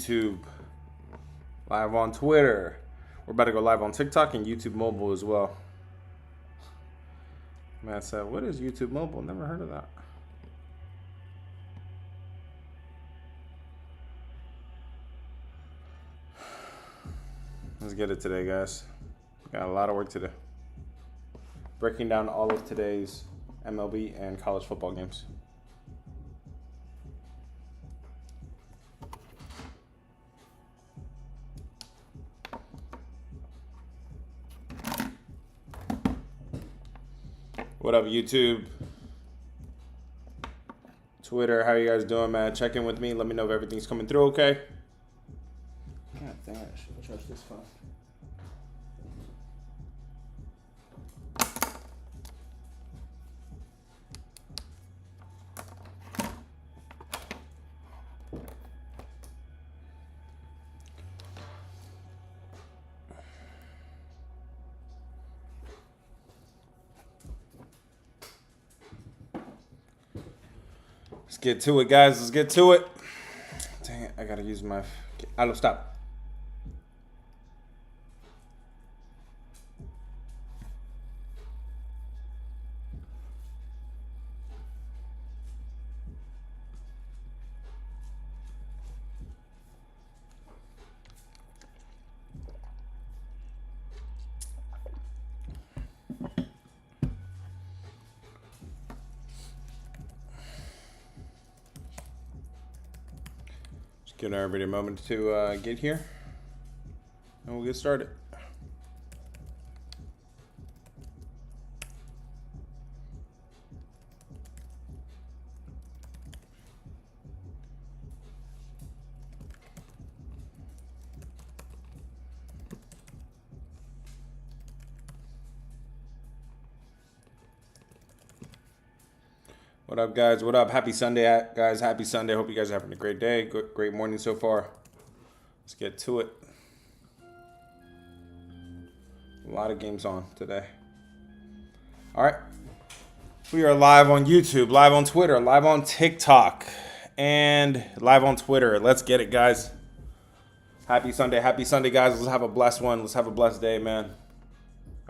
YouTube, live on Twitter. We're about to go live on TikTok and YouTube mobile as well. Matt said, what is YouTube mobile? Never heard of that. Let's get it today, guys. Got a lot of work to do. Breaking down all of today's MLB and college football games. What up, YouTube? Twitter, how you guys doing, man? Check in with me. Let me know if everything's coming through okay. God dang it, I should charge this phone. Let's get to it, guys. Let's get to it. Dang it, I gotta use my... Allo, stop. Giving everybody a moment to get here, and we'll get started. What up, guys? What up? Happy Sunday, guys. Happy Sunday. Hope you guys are having a great day. Great morning so far. Let's get to it. A lot of games on today. All right. We are live on YouTube, live on Twitter, live on TikTok, and live on Twitter. Let's get it, guys. Happy Sunday. Happy Sunday, guys. Let's have a blessed one. Let's have a blessed day, man.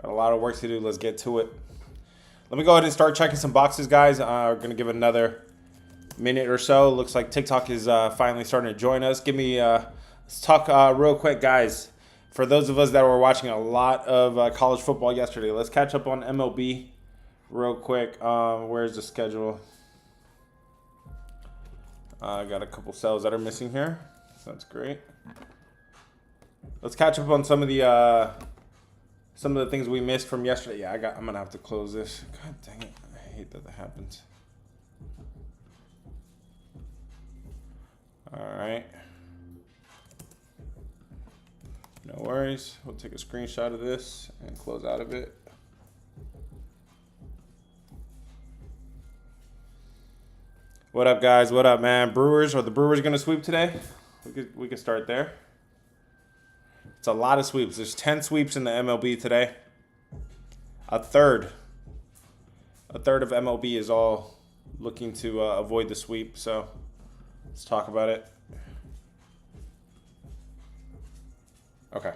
Got a lot of work to do. Let's get to it. Let me go ahead and start checking some boxes, guys. We're going to give it another minute or so. Looks like TikTok is finally starting to join us. Let's talk real quick, guys. For those of us that were watching a lot of college football yesterday, let's catch up on MLB real quick. Where's the schedule? I got a couple cells that are missing here. So that's great. Let's catch up on some of the things we missed from yesterday. Yeah, I'm gonna have to close this. God dang it. I hate that happens. Alright. No worries. We'll take a screenshot of this and close out of it. What up, guys? What up, man? Brewers, are the Brewers gonna sweep today? We could start there. It's a lot of sweeps. There's 10 sweeps in the MLB today. A third of MLB is all looking to avoid the sweep. So let's talk about it. Okay.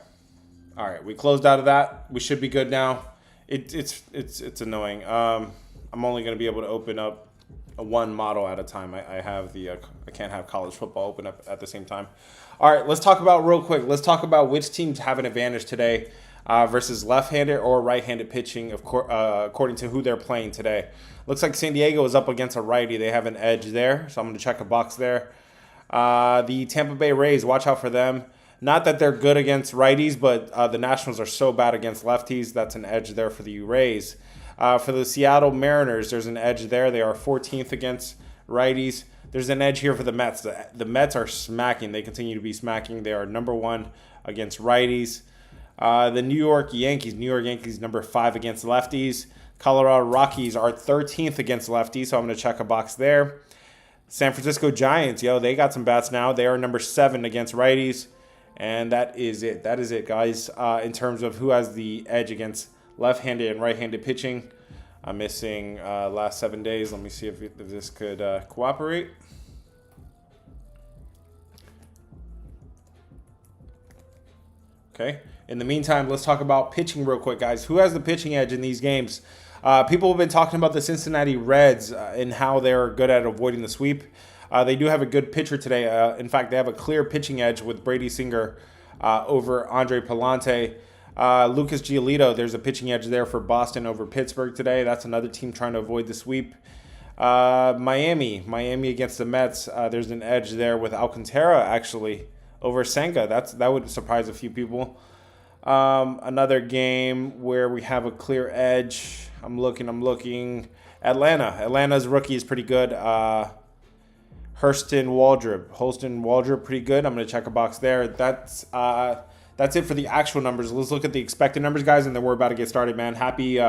All right. We closed out of that. We should be good now. It's annoying. I'm only going to be able to open up one model at a time. I can't have college football open up at the same time. All right, let's talk about real quick. Let's talk about which teams have an advantage today versus left-handed or right-handed pitching, according to who they're playing today. Looks like San Diego is up against a righty. They have an edge there, so I'm going to check a box there. The Tampa Bay Rays, watch out for them. Not that they're good against righties, but the Nationals are so bad against lefties. That's an edge there for the Rays. For the Seattle Mariners, there's an edge there. They are 14th against righties. There's an edge here for the Mets. The Mets are smacking. They continue to be smacking. They are number 1 against righties. The New York Yankees number 5 against lefties. Colorado Rockies are 13th against lefties, so I'm going to check a box there. San Francisco Giants, they got some bats now. They are number 7 against righties. And that is it. That is it, guys, in terms of who has the edge against left-handed and right-handed pitching. I'm missing last 7 days. Let me see if this could cooperate. Okay. In the meantime, let's talk about pitching real quick, guys. Who has the pitching edge in these games? People have been talking about the Cincinnati Reds and how they're good at avoiding the sweep. They do have a good pitcher today. In fact, they have a clear pitching edge with Brady Singer over Andre Palante. Lucas Giolito, there's a pitching edge there for Boston over Pittsburgh today. That's another team trying to avoid the sweep. Miami against the Mets. There's an edge there with Alcantara actually over Senga. That would surprise a few people. Another game where we have a clear edge. I'm looking. Atlanta's rookie is pretty good. Holston Waldrop, pretty good. I'm going to check a box there. That's it for the actual numbers. Let's look at the expected numbers, guys, and then we're about to get started, man. Happy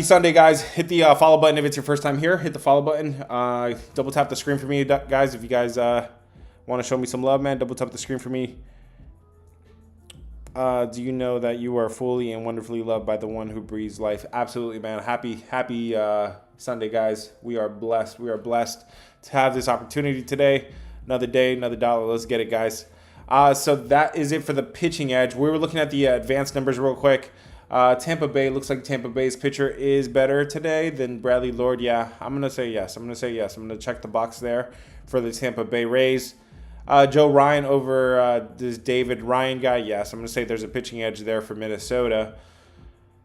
Sunday, guys. Hit the follow button if it's your first time here. Hit the follow button. Double tap the screen for me, guys, if you guys want to show me some love, man. Double tap the screen for me. Do you know that you are fully and wonderfully loved by the one who breathes life? Absolutely, man. Happy Sunday, guys. We are blessed. We are blessed to have this opportunity today. Another day, another dollar. Let's get it, guys. So that is it for the pitching edge. We were looking at the advanced numbers real quick. Tampa Bay, looks like Tampa Bay's pitcher is better today than Bradley Lord. Yeah, I'm going to say yes. I'm going to check the box there for the Tampa Bay Rays. Joe Ryan over this David Ryan guy. Yes, I'm going to say there's a pitching edge there for Minnesota.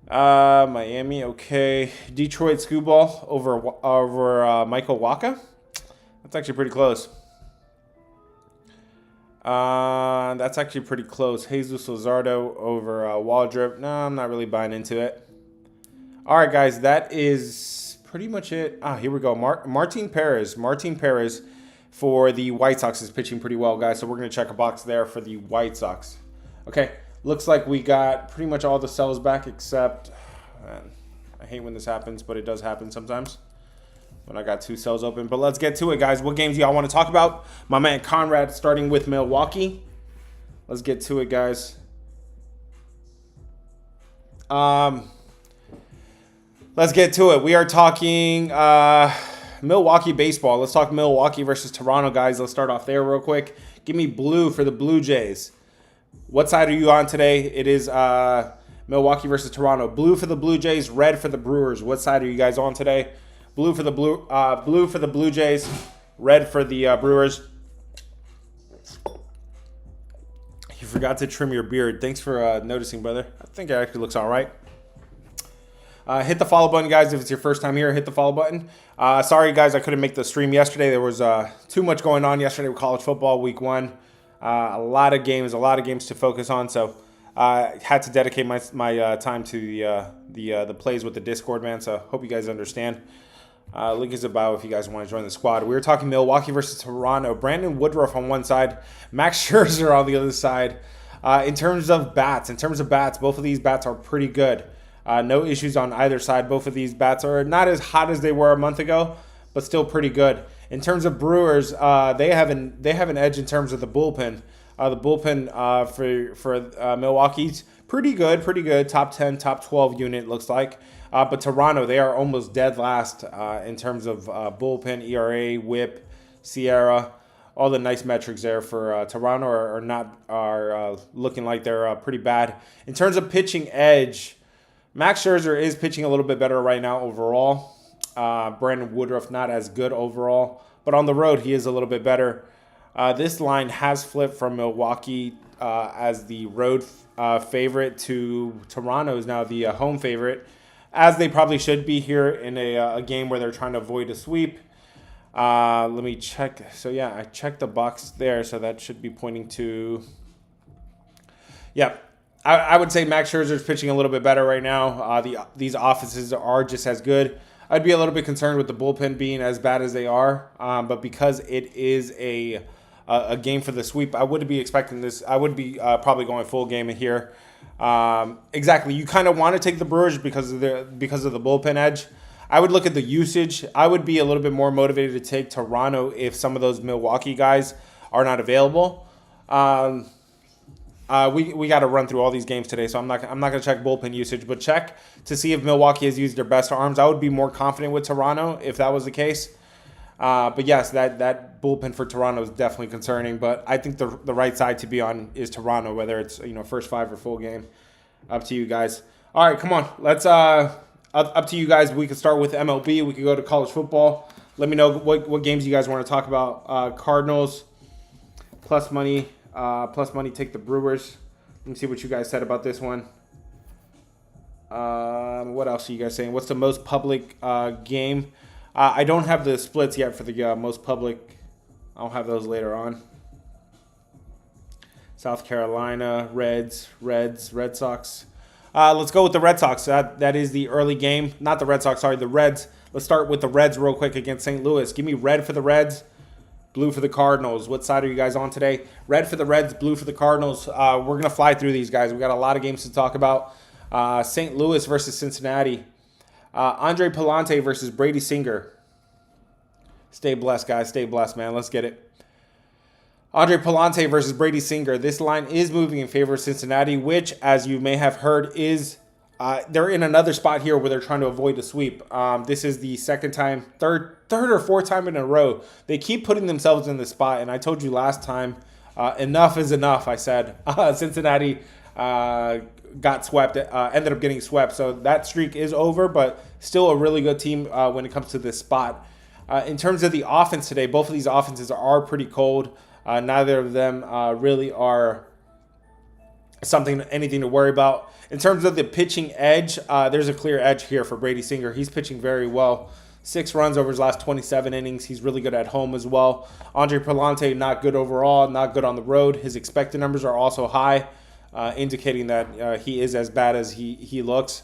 Miami, okay. Detroit Screwball over Michael Wacha. That's actually pretty close. That's actually pretty close. Jesus Luzardo over Waldrop. No, I'm not really buying into it. All right, guys, that is pretty much it. Here we go. Martin Perez for the White Sox is pitching pretty well, guys. So we're going to check a box there for the White Sox. Okay, looks like we got pretty much all the cells back except, man, I hate when this happens, but it does happen sometimes when I got 2 cells open. But let's get to it, guys. What games do y'all want to talk about? My man Conrad starting with Milwaukee. Let's get to it, guys. Let's get to it. We are talking Milwaukee baseball. Let's talk Milwaukee versus Toronto, guys. Let's start off there real quick. Give me blue for the Blue Jays. What side are you on today? It is Milwaukee versus Toronto. Blue for the Blue Jays, red for the Brewers. What side are you guys on today? Blue for the Blue Jays, red for the Brewers. You forgot to trim your beard. Thanks for noticing, brother. I think it actually looks all right. Hit the follow button, guys. If it's your first time here, hit the follow button. Sorry, guys, I couldn't make the stream yesterday. There was too much going on yesterday with college football week 1. A lot of games to focus on. So I had to dedicate my time to the plays with the Discord, man. So hope you guys understand. Link is about if you guys want to join the squad. We were talking Milwaukee versus Toronto. Brandon Woodruff on one side, Max Scherzer on the other side. In terms of bats, both of these bats are pretty good. No issues on either side. Both of these bats are not as hot as they were a month ago, but still pretty good. In terms of Brewers, they have an edge in terms of the bullpen. The bullpen for Milwaukee's pretty good. Top 10, top 12 unit looks like. But Toronto, they are almost dead last in terms of bullpen, ERA, WHIP, Sierra. All the nice metrics there for Toronto are looking like they're pretty bad. In terms of pitching edge, Max Scherzer is pitching a little bit better right now overall. Brandon Woodruff not as good overall, but on the road he is a little bit better. This line has flipped from Milwaukee as the road favorite to Toronto is now the home favorite, as they probably should be here in a game where they're trying to avoid a sweep. Let me check. So, yeah, I checked the box there, so that should be pointing to... Yeah, I would say Max Scherzer is pitching a little bit better right now. These offenses are just as good. I'd be a little bit concerned with the bullpen being as bad as they are, but because it is a game for the sweep, I wouldn't be expecting this. I would be probably going full game in here. Exactly. You kind of want to take the Brewers because of the bullpen edge. I would look at the usage. I would be a little bit more motivated to take Toronto if some of those Milwaukee guys are not available. We got to run through all these games today, so I'm not going to check bullpen usage, but check to see if Milwaukee has used their best arms. I would be more confident with Toronto if that was the case. But yes, that bullpen for Toronto is definitely concerning. But I think the right side to be on is Toronto, whether it's first five or full game. Up to you guys. All right, come on. Let's up to you guys. We could start with MLB. We could go to college football. Let me know what games you guys want to talk about. Cardinals plus money. Take the Brewers. Let me see what you guys said about this one. What else are you guys saying? What's the most public game? I don't have the splits yet for the most public. I'll have those later on. South Carolina, Red Sox. Let's go with the Red Sox. That is the early game. Not the Red Sox, sorry, the Reds. Let's start with the Reds real quick against St. Louis. Give me red for the Reds, blue for the Cardinals. What side are you guys on today? Red for the Reds, blue for the Cardinals. We're going to fly through these guys. We got a lot of games to talk about. St. Louis versus Cincinnati. Andre Palante versus Brady Singer. Stay blessed, guys. Stay blessed, man. Let's get it. Andre Palante versus Brady Singer. This line is moving in favor of Cincinnati, which, as you may have heard, is they're in another spot here where they're trying to avoid a sweep. This is the third or fourth time in a row. They keep putting themselves in this spot, and I told you last time, enough is enough, I said. Cincinnati got swept, ended up getting swept, so that streak is over, but still a really good team when it comes to this spot. In terms of the offense today, both of these offenses are pretty cold. Neither of them really are anything to worry about. In terms of the pitching edge, there's a clear edge here for Brady Singer. He's pitching very well. 6 runs over his last 27 innings. He's really good at home as well. Andre Palante, not good overall, not good on the road. His expected numbers are also high, indicating that he is as bad as he looks.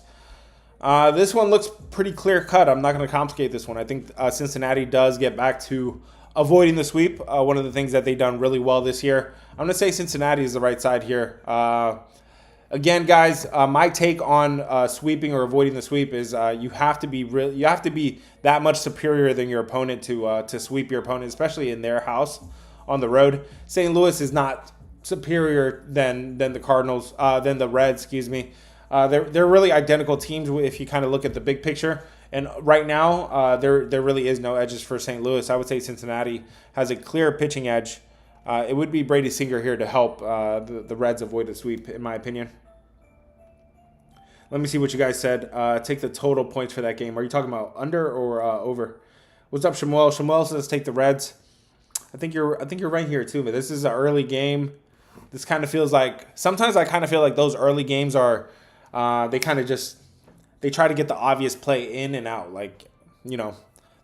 This one looks pretty clear-cut. I'm not going to complicate this one. I think Cincinnati does get back to avoiding the sweep, one of the things that they've done really well this year. I'm going to say Cincinnati is the right side here. Again, guys, my take on sweeping or avoiding the sweep is you have to be that much superior than your opponent to sweep your opponent, especially in their house on the road. St. Louis is not superior than the Cardinals, than the Reds, excuse me. They're really identical teams if you kind of look at the big picture. And right now, there really is no edges for St. Louis. I would say Cincinnati has a clear pitching edge. It would be Brady Singer here to help the Reds avoid a sweep, in my opinion. Let me see what you guys said. Take the total points for that game. Are you talking about under or over? What's up, Shamuel? Shamuel says take the Reds. I think you're right here too. But this is an early game. This kind of feels like sometimes I kind of feel like those early games are they try to get the obvious play in and out, the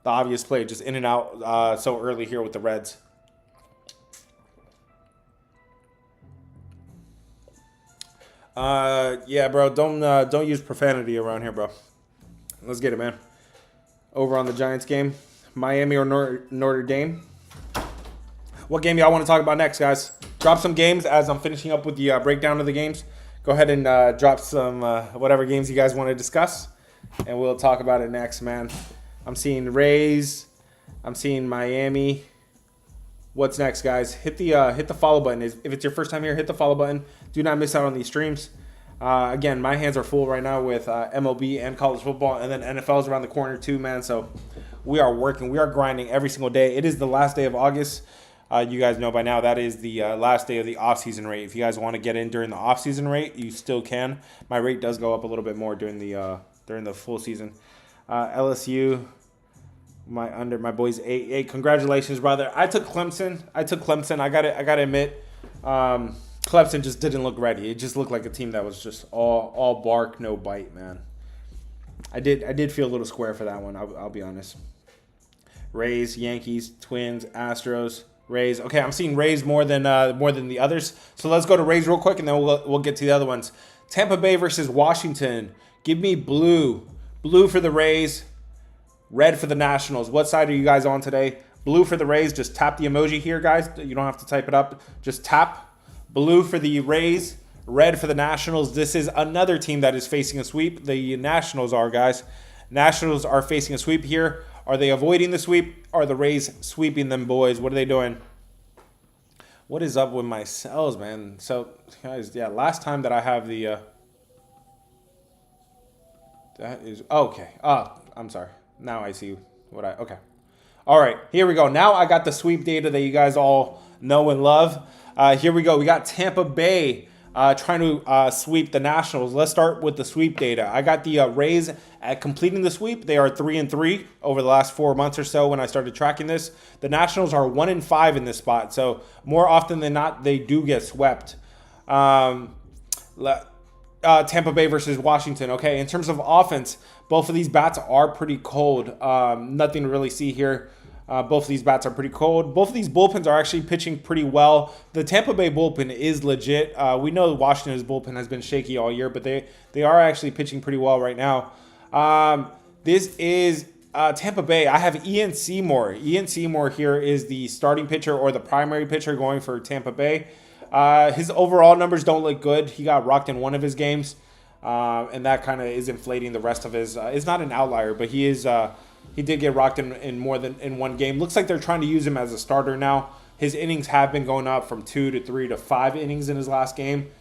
obvious play just in and out so early here with the Reds. Yeah, bro, don't use profanity around here, bro. Let's get it, man. Over on the Giants game, Miami or Notre Dame. What game y'all want to talk about next, guys? Drop some games as I'm finishing up with the breakdown of the games. Go ahead and drop some whatever games you guys want to discuss, and we'll talk about it next, man. I'm seeing Rays. I'm seeing Miami. What's next, guys? Hit the follow button. If it's your first time here, hit the follow button. Do not miss out on these streams. Again, my hands are full right now with MLB and college football, and then NFL is around the corner too, man. So we are working. We are grinding every single day. It is the last day of August. You guys know by now that is the last day of the off-season rate. If you guys want to get in during the off-season rate, you still can. My rate does go up a little bit more during the full season. LSU, my boys 8-8. Congratulations, brother. I took Clemson. I gotta admit, Clemson just didn't look ready. It just looked like a team that was just all bark, no bite, man. I did feel a little square for that one. I'll be honest. Rays, Yankees, Twins, Astros. Rays. Okay, I'm seeing Rays more than the others. So let's go to Rays real quick, and then we'll get to the other ones. Tampa Bay versus Washington. Give me blue. Blue for the Rays. Red for the Nationals. What side are you guys on today? Blue for the Rays. Just tap the emoji here, guys. You don't have to type it up. Just tap. Blue for the Rays. Red for the Nationals. This is another team that is facing a sweep. The Nationals are, guys. Nationals are facing a sweep here. Are they avoiding the sweep? Are the Rays sweeping them, boys? What are they doing? What is up with my cells, man? So, guys, yeah, last time that I have the... that is... Okay. I'm sorry. Now I see what I... Okay. All right, here we go. Now I got the sweep data that you guys all know and love. Here we go. We got Tampa Bay trying to sweep the Nationals. Let's start with the sweep data. I got the Rays at completing the sweep. They are 3-3 over the last 4 months or so when I started tracking this. The Nationals are 1-5 in this spot. So more often than not, they do get swept. Tampa Bay versus Washington. Okay, in terms of offense, both of these bats are pretty cold. Nothing to really see here. Both of these bats are pretty cold. Both of these bullpens are actually pitching pretty well. The Tampa Bay bullpen is legit. We know Washington's bullpen has been shaky all year, but they are actually pitching pretty well right now. This is Tampa Bay. I have Ian Seymour. Ian Seymour here is the starting pitcher or the primary pitcher going for Tampa Bay. His overall numbers don't look good. He got rocked in one of his games, and that kind of is inflating the rest of his. It's not an outlier, but he is. He did get rocked in more than in one game. Looks like they're trying to use him as a starter now. His innings have been going up from 2 to 3 to 5 innings in his last game.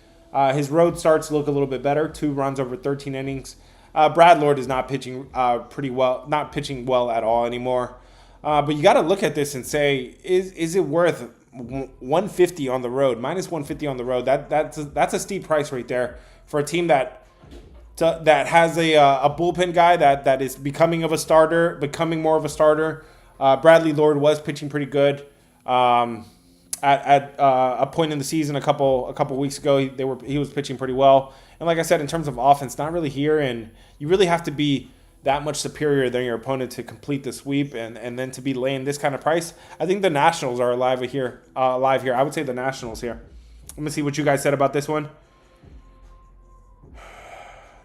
His road starts look a little bit better. 2 runs over 13 innings. Brad Lord is not pitching pretty well, not pitching well at all anymore. But you got to look at this and say, is it worth 150 on the road? Minus 150 on the road. That's a steep price right there for a team that has a bullpen guy that is becoming more of a starter. Bradley Lord was pitching pretty good at a point in the season a couple weeks ago. He was pitching pretty well. And like I said, in terms of offense, not really here. And you really have to be that much superior than your opponent to complete the sweep and then to be laying this kind of price. I think the Nationals are alive here. I would say the Nationals here. Let me see what you guys said about this one.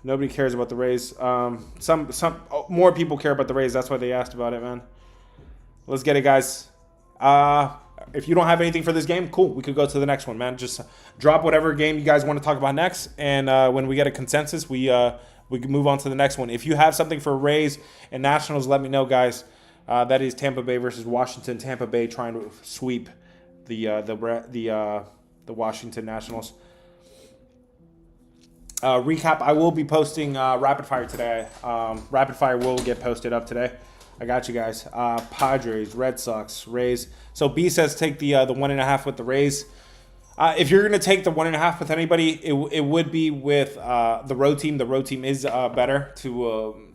Nobody cares about the Rays. Some more people care about the Rays. That's why they asked about it, man. Let's get it, guys. If you don't have anything for this game, cool. We could go to the next one, man. Just drop whatever game you guys want to talk about next, and when we get a consensus, we can move on to the next one. If you have something for Rays and Nationals, let me know, guys. That is Tampa Bay versus Washington. Tampa Bay trying to sweep the Washington Nationals. Recap, I will be posting Rapid Fire today. Rapid Fire will get posted up today. I got you guys. Padres, Red Sox, Rays. So B says take the 1.5 with the Rays. If you're going to take the 1.5 with anybody, it would be with the road team. The road team is better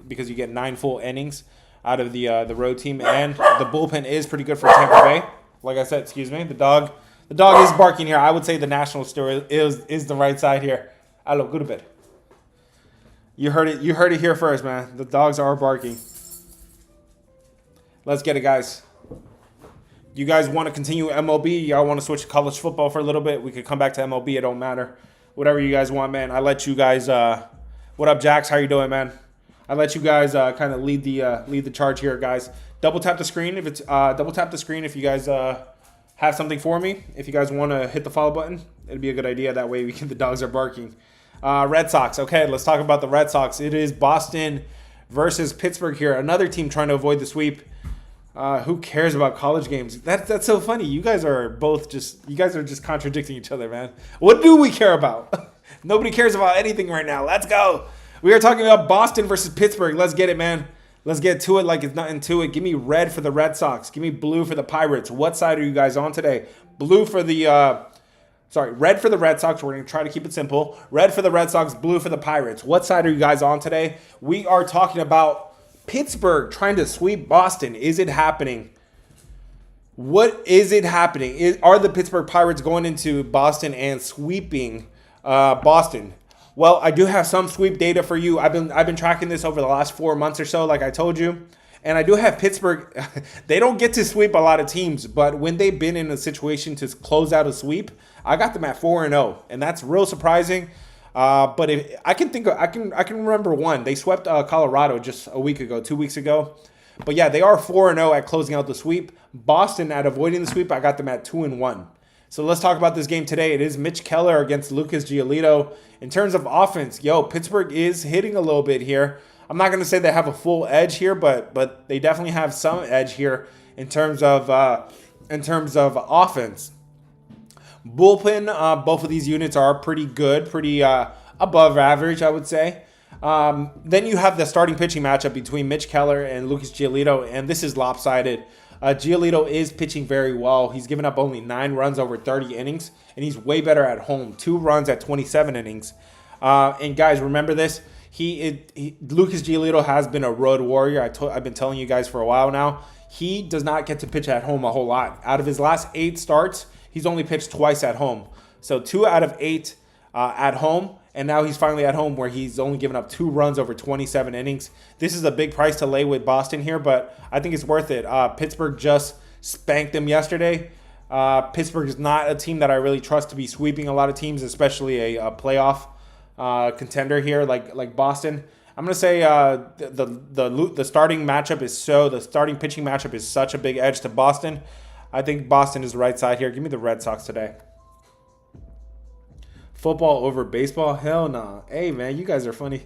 because you get 9 full innings out of the road team. And the bullpen is pretty good for Tampa Bay. Like I said, excuse me, the dog is barking here. I would say the National story is the right side here. Hello, go to bed. You heard it here first, man. The dogs are barking. Let's get it, guys. You guys want to continue MLB? Y'all want to switch to college football for a little bit? We could come back to MLB. It don't matter. Whatever you guys want, man. I let you guys. What up, Jax? How you doing, man? I let you guys kind of lead the charge here, guys. Double tap the screen if you guys have something for me. If you guys want to hit the follow button, it'd be a good idea. That way the dogs are barking. Red Sox. Okay, let's talk about the Red Sox. It is Boston versus Pittsburgh here. Another team trying to avoid the sweep. Who cares about college games? That's so funny. You guys are just contradicting each other, man. What do we care about? Nobody cares about anything right now. Let's go. We are talking about Boston versus Pittsburgh. Let's get it, man. Let's get to it like it's nothing to it. Give me red for the Red Sox. Give me blue for the Pirates. What side are you guys on today? Red for the Red Sox. We're going to try to keep it simple. Red for the Red Sox, blue for the Pirates. What side are you guys on today? We are talking about Pittsburgh trying to sweep Boston. Is it happening? What is it happening? Are the Pittsburgh Pirates going into Boston and sweeping Boston? Well, I do have some sweep data for you. I've been tracking this over the last 4 months or so, like I told you. And I do have Pittsburgh. They don't get to sweep a lot of teams, but when they've been in a situation to close out a sweep, I got them at 4-0, and that's real surprising. But if I can remember one. They swept Colorado just a week ago, 2 weeks ago. But yeah, they are 4-0 at closing out the sweep. Boston at avoiding the sweep, I got them at 2-1. So let's talk about this game today. It is Mitch Keller against Lucas Giolito. In terms of offense, Pittsburgh is hitting a little bit here. I'm not going to say they have a full edge here, but they definitely have some edge here in terms of offense. Bullpen, both of these units are pretty good, pretty above average, I would say. Then you have the starting pitching matchup between Mitch Keller and Lucas Giolito, and this is lopsided. Giolito is pitching very well. He's given up only 9 runs over 30 innings, and he's way better at home. 2 runs at 27 innings. And guys, remember this. Lucas Giolito has been a road warrior. I've been telling you guys for a while now. He does not get to pitch at home a whole lot. Out of his last 8 starts, he's only pitched twice at home. So 2 out of 8 at home. And now he's finally at home where he's only given up 2 runs over 27 innings. This is a big price to lay with Boston here, but I think it's worth it. Pittsburgh just spanked them yesterday. Pittsburgh is not a team that I really trust to be sweeping a lot of teams, especially a playoff contender here like Boston. I'm gonna say the starting matchup the starting pitching matchup is such a big edge to Boston. I think Boston is the right side here. Give me the Red Sox today. Football over baseball? Hell no. Hey man, you guys are funny.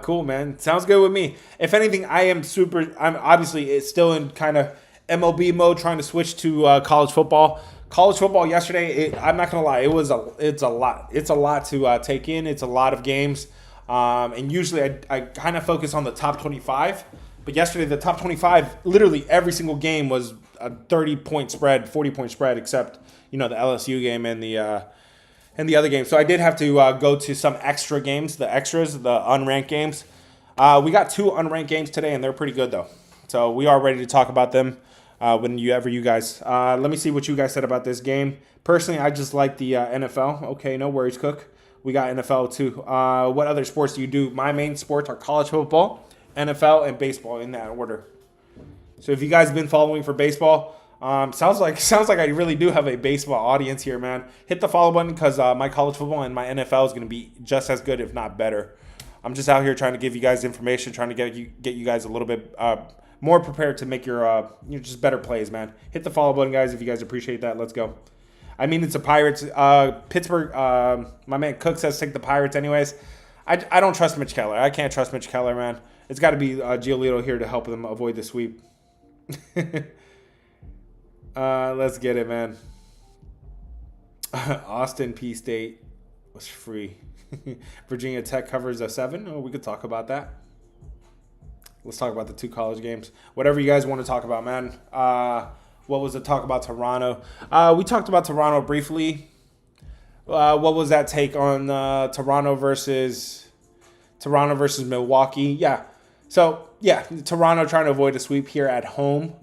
Cool man. Sounds good with me. If anything, I'm obviously it's still in kind of MLB mode, trying to switch to college football. College football yesterday, I'm not gonna lie, it's a lot. It's a lot to take in. It's a lot of games, and usually I kind of focus on the top 25. But yesterday, the top 25, literally every single game was a 30-point spread, 40-point spread, except the LSU game and the other games. So I did have to go to some extra games, the extras, the unranked games. We got 2 unranked games today, and they're pretty good though. So we are ready to talk about them. You guys. Let me see what you guys said about this game. Personally, I just like the NFL. Okay, no worries, Cook. We got NFL too. What other sports do you do? My main sports are college football, NFL, and baseball in that order. So if you guys have been following for baseball, sounds like I really do have a baseball audience here, man. Hit the follow button because my college football and my NFL is going to be just as good, if not better. I'm just out here trying to give you guys information, trying to get you guys a little bit more prepared to make your just better plays, man. Hit the follow button, guys, if you guys appreciate that. Let's go. I mean, it's the Pirates. Pittsburgh, my man Cook says take the Pirates anyways. I don't trust Mitch Keller. I can't trust Mitch Keller, man. It's got to be Giolito here to help them avoid the sweep. Let's get it, man. Austin P. State was free. Virginia Tech covers a 7. Oh, we could talk about that. Let's talk about the 2 college games. Whatever you guys want to talk about, man. What was the talk about Toronto? We talked about Toronto briefly. What was that take on Toronto versus Milwaukee? Yeah. So, yeah, Toronto trying to avoid a sweep here at home.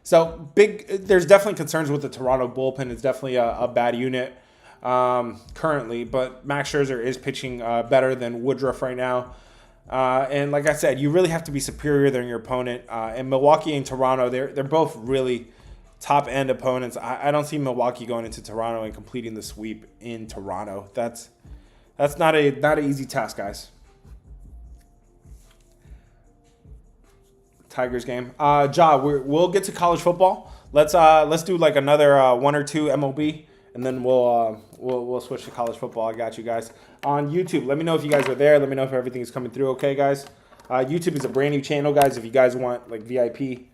There's definitely concerns with the Toronto bullpen. It's definitely a bad unit currently, but Max Scherzer is pitching better than Woodruff right now. And like I said, you really have to be superior than your opponent. And Milwaukee and Toronto, they're both really top-end opponents. I don't see Milwaukee going into Toronto and completing the sweep in Toronto. That's not an easy task, guys. Tigers game. We'll get to college football. Let's do like another 1 or 2 MLB, and then we'll switch to college football. I got you guys on YouTube. Let me know if you guys are there. Let me know if everything is coming through. Okay, guys. YouTube is a brand new channel, guys. If you guys want like VIP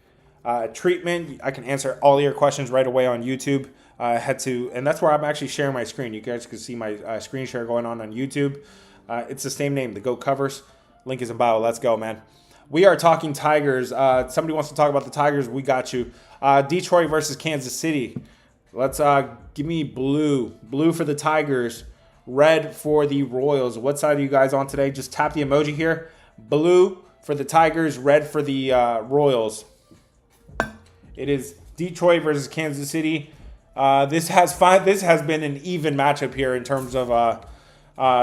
treatment, I can answer all your questions right away on YouTube. And that's where I'm actually sharing my screen. You guys can see my screen share going on YouTube. It's the same name, the Go Covers. Link is in bio. Let's go, man. We are talking Tigers. Somebody wants to talk about the Tigers. We got you. Detroit versus Kansas City. Let's give me blue. Blue for the Tigers. Red for the Royals. What side are you guys on today? Just tap the emoji here. Blue for the Tigers. Red for the Royals. It is Detroit versus Kansas City. This has been an even matchup here in terms of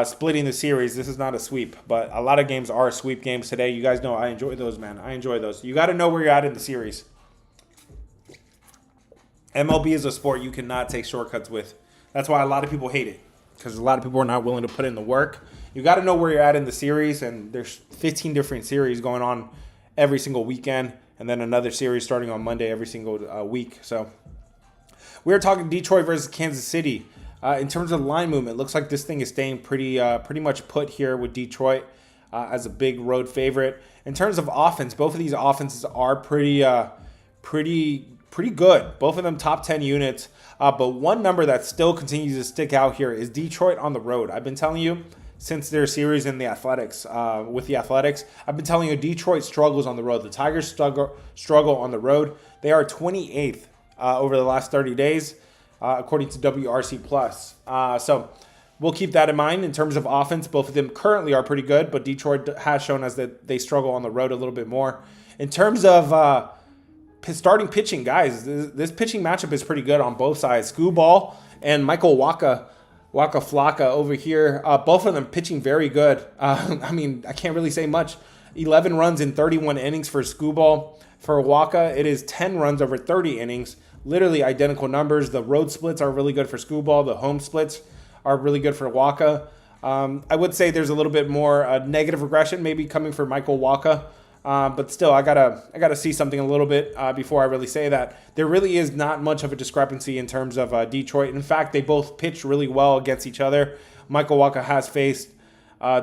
splitting the series. This is not a sweep, but a lot of games are sweep games today. You guys know I enjoy those, man. I enjoy those. You got to know where you're at in the series. MLB is a sport you cannot take shortcuts with. That's why a lot of people hate it, because a lot of people are not willing to put in the work. You got to know where you're at in the series, and there's 15 different series going on every single weekend, and then another series starting on Monday every single week. So we're talking Detroit versus Kansas City. In terms of line movement, looks like this thing is staying pretty much put here with Detroit as a big road favorite. In terms of offense, both of these offenses are pretty good. Both of them top 10 units. But one number that still continues to stick out here is Detroit on the road. I've been telling you, since their series in the Athletics. With the Athletics, I've been telling you, Detroit struggles on the road. The Tigers struggle on the road. They are 28th over the last 30 days, according to WRC Plus. So we'll keep that in mind. In terms of offense, both of them currently are pretty good, but Detroit has shown us that they struggle on the road a little bit more. In terms of starting pitching, guys, this pitching matchup is pretty good on both sides. Skubal and Michael Waka Flocka over here, both of them pitching very good. I mean, I can't really say much. 11 runs in 31 innings for Skubal. For Waka, it is 10 runs over 30 innings. Literally identical numbers. The road splits are really good for Skubal. The home splits are really good for Waka. I would say there's a little bit more negative regression maybe coming for Michael Waka. But still, I gotta see something a little bit before I really say that. There really is not much of a discrepancy in terms of Detroit. In fact, they both pitched really well against each other. Michael Waka has faced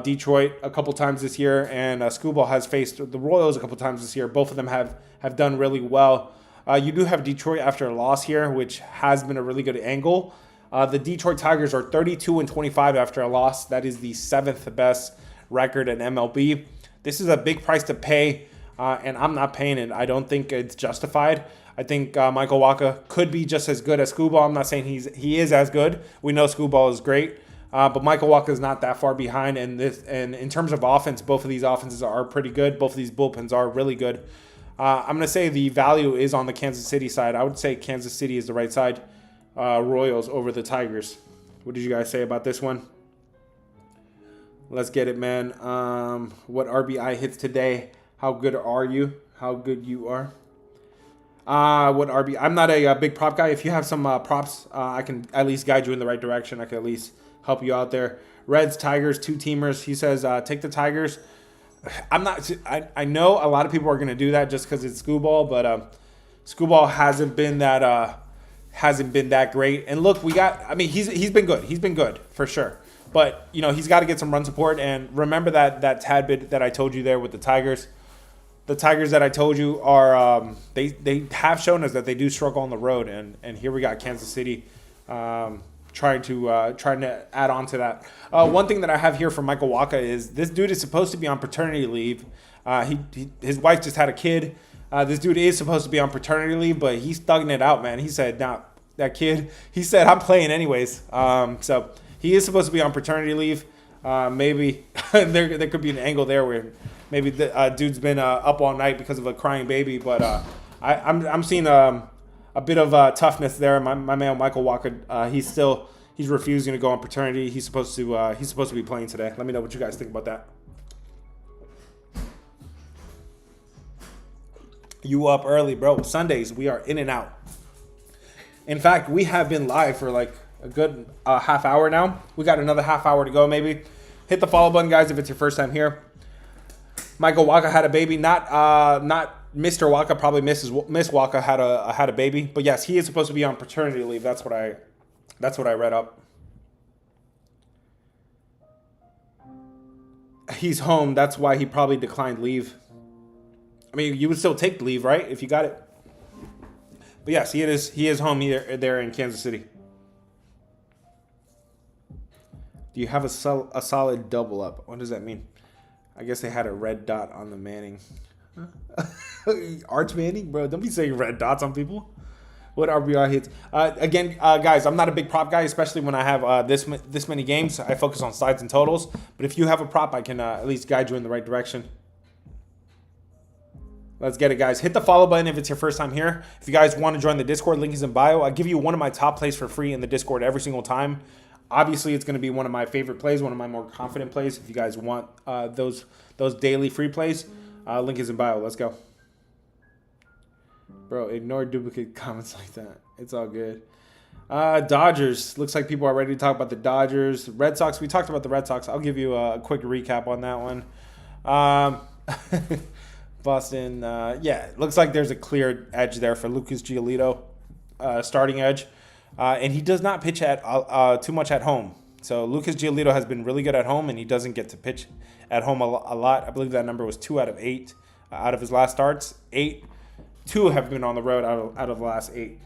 Detroit a couple times this year, and Skubal has faced the Royals a couple times this year. Both of them have done really well. You do have Detroit after a loss here, which has been a really good angle. The Detroit Tigers are 32-25 after a loss. That is the 7th best record in MLB. This is a big price to pay, and I'm not paying it. I don't think it's justified. I think Michael Waka could be just as good as Skubal. I'm not saying he is as good. We know Skubal is great, but Michael Waka is not that far behind. And in terms of offense, both of these offenses are pretty good. Both of these bullpens are really good. I'm going to say the value is on the Kansas City side. I would say Kansas City is the right side. Royals over the Tigers. What did you guys say about this one? Let's get it, man. What RBI hits today? How good are you? How good you are? What RBI? I'm not a big prop guy. If you have some props, I can at least guide you in the right direction. I can at least help you out there. Reds, Tigers, 2-teamers. He says take the Tigers. I'm not. I know a lot of people are going to do that just because it's Skubal, but Skubal hasn't been that great. And look, he's been good. He's been good for sure. But, he's got to get some run support. And remember that tad bit that I told you there with the Tigers. The Tigers that I told you are they have shown us that they do struggle on the road. And here we got Kansas City trying to add on to that. One thing that I have here for Michael Waka is this dude is supposed to be on paternity leave. His wife just had a kid. This dude is supposed to be on paternity leave, but he's thugging it out, man. He said, nah, that kid, he said, I'm playing anyways. So he is supposed to be on paternity leave. Maybe there could be an angle there where maybe the dude's been up all night because of a crying baby. But I'm seeing a bit of toughness there. My man Michael Walker, he's refusing to go on paternity. He's supposed to be playing today. Let me know what you guys think about that. You up early, bro. Sundays we are in and out. In fact, we have been live for like a good half hour now. We got another half hour to go maybe. Hit the follow button, guys, if it's your first time here. Michael Waka had a baby. Not Mr. Waka, probably Miss Waka had a baby. But yes, he is supposed to be on paternity leave. That's what I read up. He's home. That's why he probably declined leave. I mean, you would still take the leave, right? If you got it. But yes, he is home there in Kansas City. Do you have a solid double up? What does that mean? I guess they had a red dot on the Manning. Arch Manning? Bro, don't be saying red dots on people. What RBI hits? Again, guys, I'm not a big prop guy, especially when I have this many games. I focus on sides and totals. But if you have a prop, I can at least guide you in the right direction. Let's get it, guys. Hit the follow button if it's your first time here. If you guys want to join the Discord, link is in bio. I give you one of my top plays for free in the Discord every single time. Obviously, it's going to be one of my favorite plays, one of my more confident plays. If you guys want those daily free plays, link is in bio. Let's go. Bro, ignore duplicate comments like that. It's all good. Dodgers. Looks like people are ready to talk about the Dodgers. Red Sox. We talked about the Red Sox. I'll give you a quick recap on that one. Boston. Yeah, looks like there's a clear edge there for Lucas Giolito, starting edge. And he does not pitch too much at home. So Lucas Giolito has been really good at home, and he doesn't get to pitch at home a lot. I believe that number was 2 out of 8 out of his last starts. 2 have been on the road out of the last 8.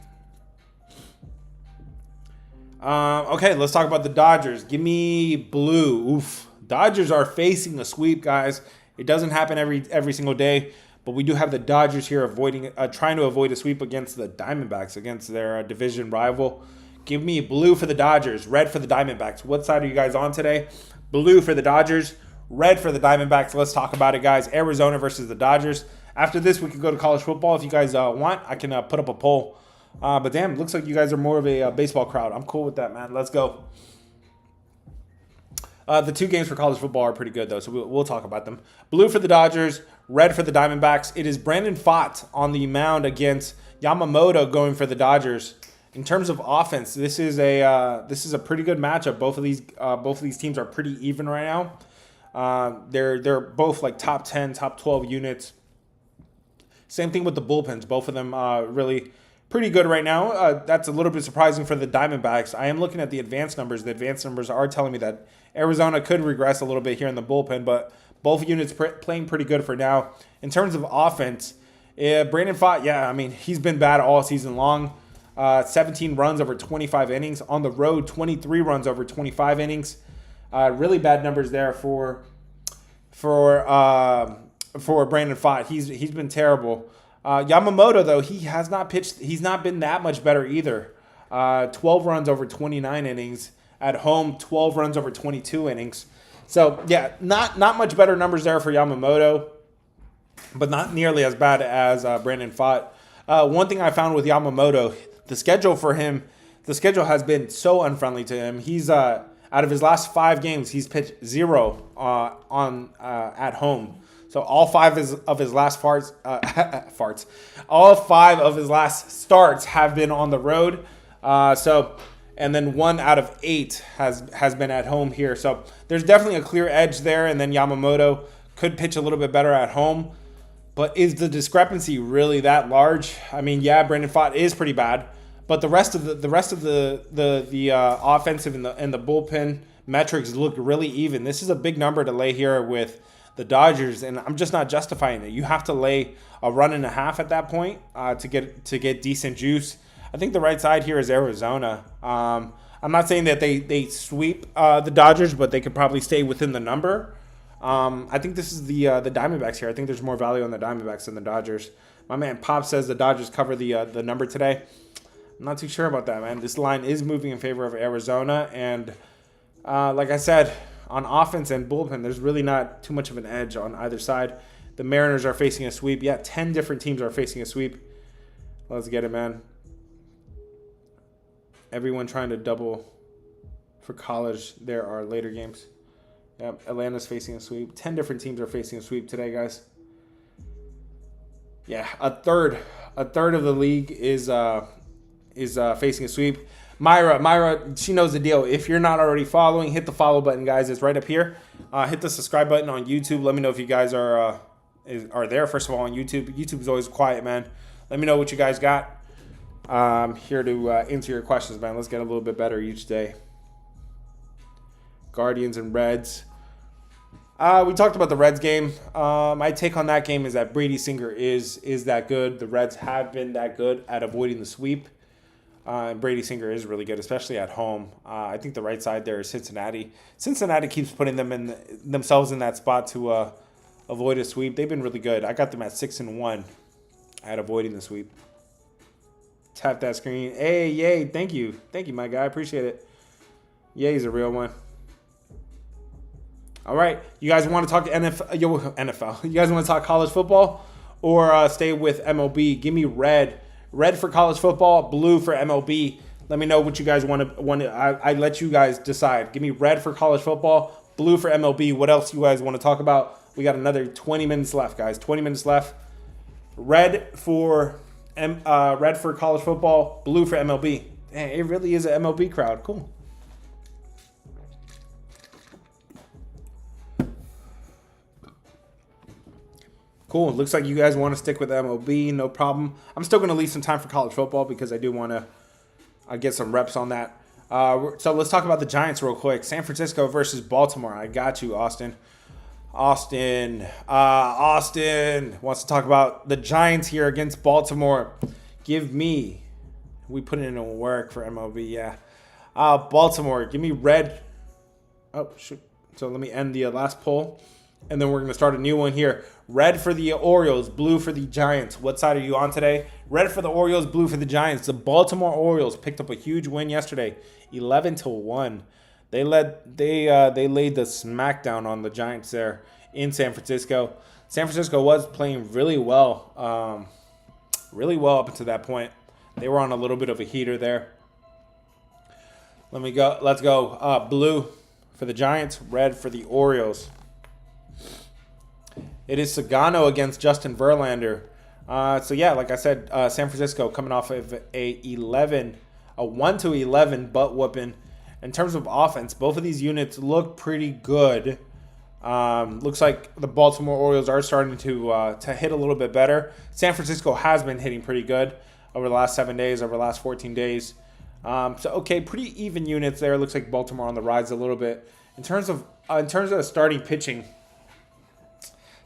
Okay, let's talk about the Dodgers. Give me blue. Oof. Dodgers are facing a sweep, guys. It doesn't happen every single day, but we do have the Dodgers here trying to avoid a sweep against the Diamondbacks, against their division rival. Give me blue for the Dodgers, red for the Diamondbacks. What side are you guys on today? Blue for the Dodgers, red for the Diamondbacks. Let's talk about it, guys. Arizona versus the Dodgers. After this, we can go to college football. If you guys want, I can put up a poll. But damn, looks like you guys are more of a baseball crowd. I'm cool with that, man. Let's go. The 2 games for college football are pretty good, though, so we'll talk about them. Blue for the Dodgers, red for the Diamondbacks. It is Brandon Pfaadt on the mound against Yamamoto going for the Dodgers. In terms of offense, this is a pretty good matchup. Both of these teams are pretty even right now. They're both like top 10, top 12 units. Same thing with the bullpens. Both of them really pretty good right now. That's a little bit surprising for the Diamondbacks. I am looking at the advanced numbers. The advanced numbers are telling me that Arizona could regress a little bit here in the bullpen, but both units playing pretty good for now. In terms of offense, Brandon Pfaadt, yeah, I mean, he's been bad all season long. 17 runs over 25 innings. On the road, 23 runs over 25 innings. Really bad numbers there for Brandon Pfaadt. He's been terrible. Yamamoto, though, he has not pitched. He's not been that much better either. 12 runs over 29 innings. At home, 12 runs over 22 innings. So, yeah, not much better numbers there for Yamamoto, but not nearly as bad as Brandon Pfaadt. One thing I found with Yamamoto, the schedule has been so unfriendly to him. He's out of his last 5 games, he's pitched 0 at home. So all 5 of his last all 5 of his last starts have been on the road. And then 1 out of 8 has been at home here. So there's definitely a clear edge there. And then Yamamoto could pitch a little bit better at home. But is the discrepancy really that large? I mean, yeah, Brandon Pfaadt is pretty bad, but the rest of the offensive and the bullpen metrics look really even. This is a big number to lay here with the Dodgers, and I'm just not justifying it. You have to lay a run and a half at that point to get decent juice. I think the right side here is Arizona. I'm not saying that they sweep the Dodgers, but they could probably stay within the number. I think this is the Diamondbacks here. I think there's more value on the Diamondbacks than the Dodgers. My man Pop says the Dodgers cover the number today. I'm not too sure about that, man. This line is moving in favor of Arizona, and like I said, on offense and bullpen, there's really not too much of an edge on either side. The Mariners are facing a sweep. Yeah, 10 different teams are facing a sweep. Let's get it, man. Everyone trying to double for college. There are later games. Yep, Atlanta's facing a sweep. 10 different teams are facing a sweep today, guys. Yeah, a third of the league is facing a sweep. Myra, she knows the deal. If you're not already following, hit the follow button, guys. It's right up here. Hit the subscribe button on YouTube. Let me know if you guys are there. First of all, on YouTube. YouTube is always quiet, man. Let me know what you guys got. I'm here to answer your questions, man. Let's get a little bit better each day. Guardians and Reds. We talked about the Reds game. My take on that game is that Brady Singer is that good. The Reds have been that good at avoiding the sweep. And Brady Singer is really good, especially at home. I think the right side there is Cincinnati. Cincinnati keeps putting themselves in that spot to avoid a sweep. They've been really good. I got them at 6-1 at avoiding the sweep. Tap that screen. Hey, yay. Thank you, my guy. I appreciate it. Yay's a real one. All right. You guys want to talk NFL? You guys want to talk college football or stay with MLB? Give me red. Red for college football, blue for MLB. Let me know what you guys want to. I let you guys decide. Give me red for college football, blue for MLB. What else you guys want to talk about? We got another 20 minutes left, guys. 20 minutes left. Red for college football, blue for MLB. Dang, it really is an MLB crowd. Cool. Cool. Looks like you guys want to stick with MLB. No problem. I'm still going to leave some time for college football because I do want to get some reps on that. So let's talk about the Giants real quick. San Francisco versus Baltimore. I got you, Austin. Austin wants to talk about the Giants here against Baltimore. We put in work for MLB, yeah. Baltimore, give me red. Oh, shoot. So let me end the last poll, and then we're going to start a new one here. Red for the Orioles, blue for the Giants. What side are you on today? Red for the Orioles, blue for the Giants. The Baltimore Orioles picked up a huge win yesterday, 11-1. They laid the smackdown on the Giants there in San Francisco. San Francisco was playing really well up until that point. They were on a little bit of a heater there. Let's go. Blue for the Giants, red for the Orioles. It is Sagano against Justin Verlander. So yeah, like I said, San Francisco coming off of a 1-11 butt whooping. In terms of offense, both of these units look pretty good. Looks like the Baltimore Orioles are starting to hit a little bit better. San Francisco has been hitting pretty good over the last 7 days, over the last 14 days. Okay, pretty even units there. Looks like Baltimore on the rise a little bit. In terms of starting pitching,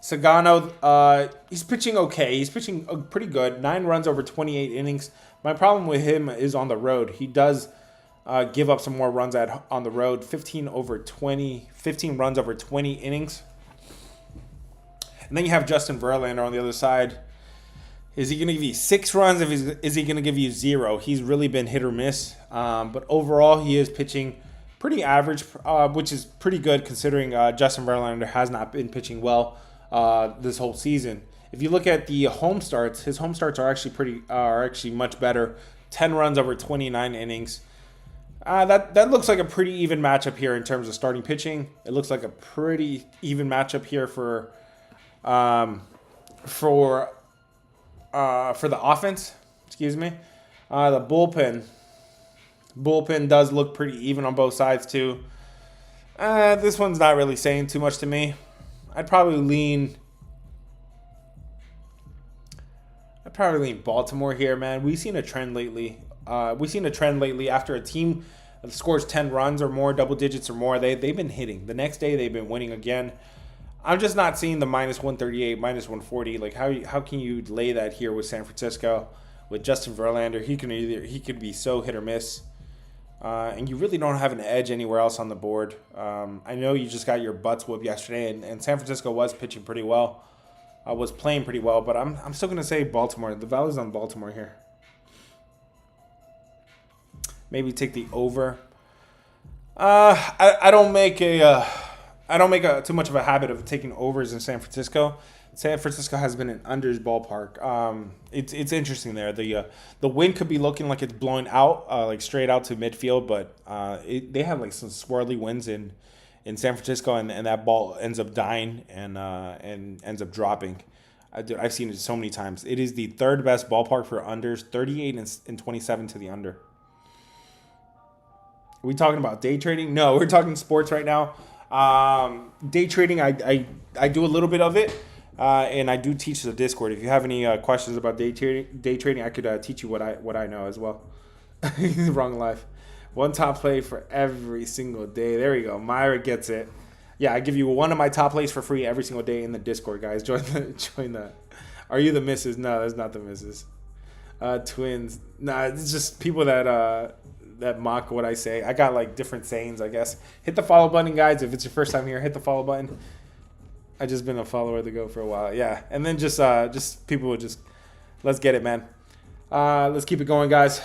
Sagano, he's pitching okay. He's pitching pretty good. 9 runs over 28 innings. My problem with him is on the road. He does give up some more runs on the road. 15 runs over 20 innings. And then you have Justin Verlander on the other side. Is he going to give you 6 runs? Is he going to give you 0? He's really been hit or miss. But overall, he is pitching pretty average, which is pretty good considering Justin Verlander has not been pitching well this whole season. If you look at the home starts, his home starts are actually much better. 10 runs over 29 innings. That looks like a pretty even matchup here in terms of starting pitching. It looks like a pretty even matchup here for the offense. Excuse me. The bullpen does look pretty even on both sides too. This one's not really saying too much to me. I'd probably lean Baltimore here, man. We've seen a trend lately. After a team scores 10 runs or more, double digits or more, they've been hitting. The next day they've been winning again. I'm just not seeing the -138, -140. Like how can you lay that here with San Francisco, with Justin Verlander? He could be so hit or miss, and you really don't have an edge anywhere else on the board. I know you just got your butts whooped yesterday, and San Francisco was pitching pretty well, was playing pretty well, but I'm still gonna say Baltimore. The value's on Baltimore here. Maybe take the over. I don't make too much of a habit of taking overs in San Francisco. San Francisco has been an unders ballpark. It's interesting there. The wind could be looking like it's blowing out, like straight out to midfield, but they have like some swirly winds in San Francisco, and that ball ends up dying and ends up dropping. I've seen it so many times. It is the third best ballpark for unders, 38 and 27 to the under. Are we talking about day trading? No, we're talking sports right now. Day trading, I do a little bit of it, and I do teach the Discord. If you have any questions about day trading, I could teach you what I know as well. Wrong life. One top play for every single day. There we go. Myra gets it. Yeah, I give you one of my top plays for free every single day in the Discord, guys. Join the. Are you the missus? No, that's not the missus. Twins. Nah, it's just people that mock what I say. I got like different sayings, I guess. Hit the follow button, guys. If it's your first time here, hit the follow button. I just been a follower of the Go for a while. Yeah, and then just people would just let's get it, man. Let's keep it going, guys.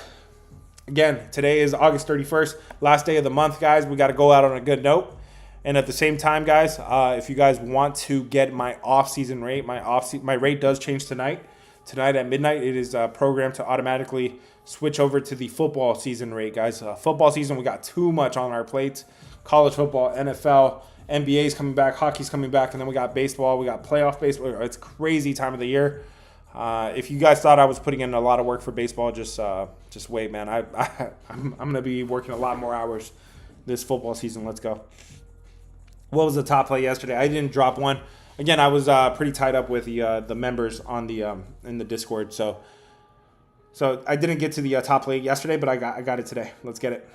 Again, today is August 31st, last day of the month, guys. We got to go out on a good note. And at the same time, guys, if you guys want to get my off-season rate, my rate does change tonight. Tonight at midnight, it is programmed to automatically switch over to the football season rate, guys. Football season, we got too much on our plates. College football, NFL, NBA is coming back, hockey's coming back, and then we got baseball. We got playoff baseball. It's a crazy time of the year. If you guys thought I was putting in a lot of work for baseball, just wait, man. I'm gonna be working a lot more hours this football season. Let's go. What was the top play yesterday? I didn't drop one. Again, I was pretty tied up with the members on the in the Discord, so I didn't get to the top play yesterday, but I got it today. Let's get it.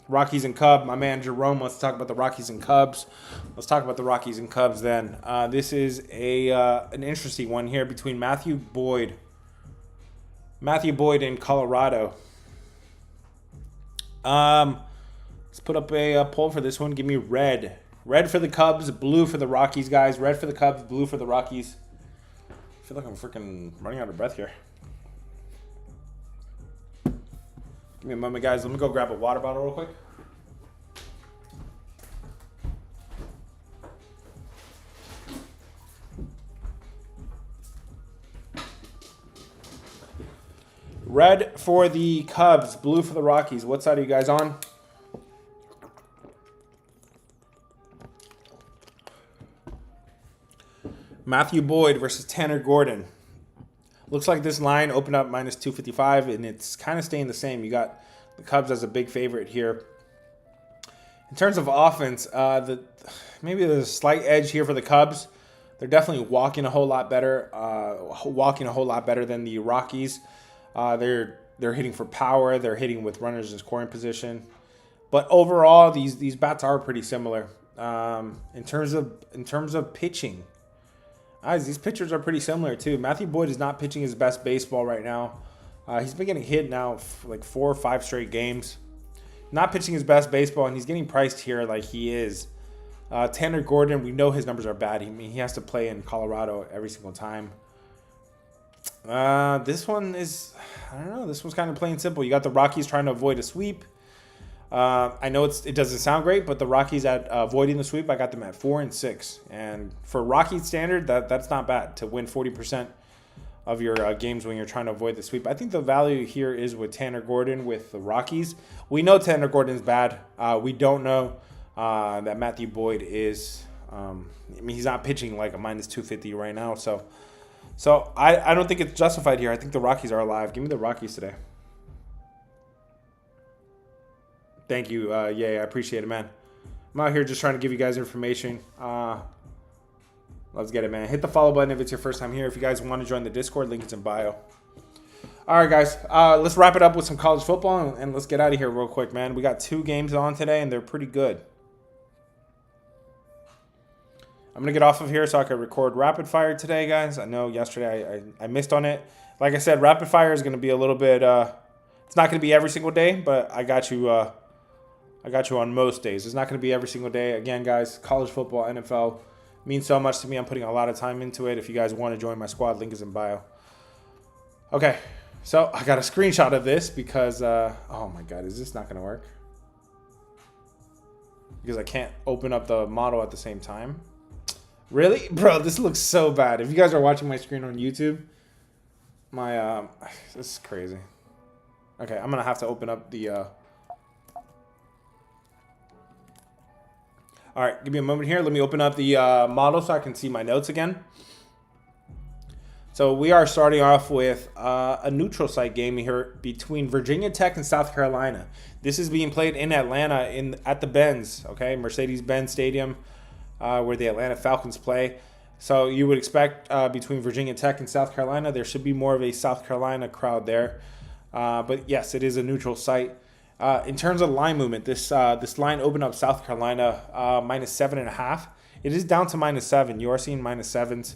Rockies and Cubs. My man Jerome wants to talk about the Rockies and Cubs. Let's talk about the Rockies and Cubs then. This is an interesting one here between Matthew Boyd in Colorado. Let's put up a poll for this one. Give me red. Red for the Cubs, blue for the Rockies, guys. Red for the Cubs, blue for the Rockies. I feel like I'm freaking running out of breath here. Give me a moment, guys. Let me go grab a water bottle real quick. Red for the Cubs, blue for the Rockies. What side are you guys on? Matthew Boyd versus Tanner Gordon. Looks like this line opened up minus 255, and it's kind of staying the same. You got the Cubs as a big favorite here. In terms of offense, maybe there's a slight edge here for the Cubs. They're definitely walking a whole lot better. Than the Rockies. They're hitting for power. They're hitting with runners in scoring position. But overall, these bats are pretty similar. In terms of pitching, guys, these pitchers are pretty similar too. Matthew Boyd is not pitching his best baseball right now. He's been getting hit now for like 4 or 5 straight games. Not pitching his best baseball, and he's getting priced here like he is. Tanner Gordon, we know his numbers are bad. He has to play in Colorado every single time. This one is, I don't know. This one's kind of plain simple. You got the Rockies trying to avoid a sweep. I know it doesn't sound great, but the Rockies at avoiding the sweep, I got them at 4-6. And for Rockies standard, that's not bad to win 40% of your games when you're trying to avoid the sweep. I think the value here is with Tanner Gordon with the Rockies. We know Tanner Gordon's bad. We don't know that Matthew Boyd is. He's not pitching like a minus 250 right now. So I don't think it's justified here. I think the Rockies are alive. Give me the Rockies today. Thank you. Yeah, I appreciate it, man. I'm out here just trying to give you guys information. Let's get it, man. Hit the follow button if it's your first time here. If you guys want to join the Discord, link is in bio. All right, guys. Let's wrap it up with some college football, and let's get out of here real quick, man. We got 2 games on today, and they're pretty good. I'm going to get off of here so I can record rapid fire today, guys. I know yesterday I missed on it. Like I said, rapid fire is going to be a little bit it's not going to be every single day, but I got you on most days. It's not going to be every single day. Again, guys, college football, NFL means so much to me. I'm putting a lot of time into it. If you guys want to join my squad, link is in bio. Okay, so I got a screenshot of this because, oh my God, is this not going to work? Because I can't open up the model at the same time. Really? Bro, this looks so bad. If you guys are watching my screen on YouTube, this is crazy. Okay, I'm going to have to open up the, all right, give me a moment here. Let me open up the model so I can see my notes again. So we are starting off with a neutral site game here between Virginia Tech and South Carolina. This is being played in Atlanta at the Benz, okay, Mercedes-Benz Stadium, where the Atlanta Falcons play. So you would expect between Virginia Tech and South Carolina, there should be more of a South Carolina crowd there. But yes, it is a neutral site. In terms of line movement, this line opened up South Carolina minus 7.5. It is down to minus 7. You are seeing minus 7s,